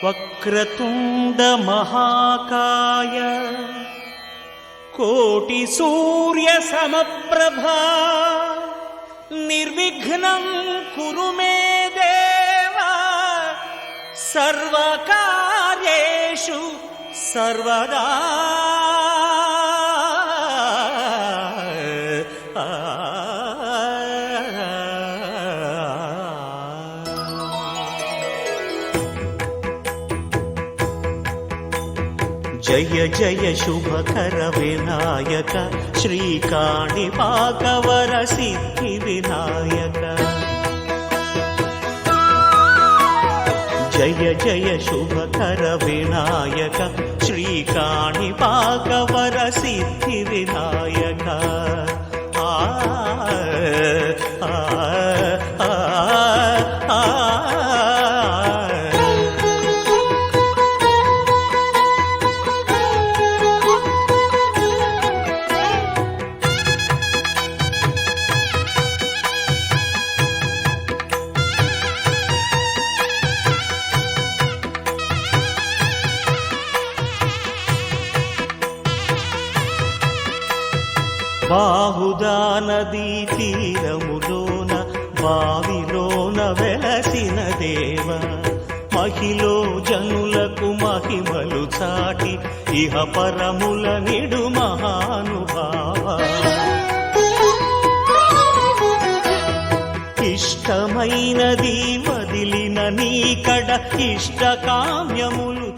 వక్రతుండ మహాకాయ కోటి సూర్య సమప్రభా నిర్విఘ్నం కురు మే దేవ సర్వకార్యేషు సర్వదా. జయ జయ శుభకర వినాయక శ్రీకాణిపాకవర సిద్ధి వినాయక. జయ జయ శుభకర వినాయక శ్రీకాణిపాకవర సిద్ధి వినాయక. ఆ ఆ ఆ ఆ బాహుదా నదీ తీరములోన బావిలోన వెలసిన దేవ మహిలో జనులకు మహిమలు చాటి ఇహ పరముల నిడు మహానుభావ. ఇష్టమైనది వదిలిన నీకడ ఇష్టకామ్యములు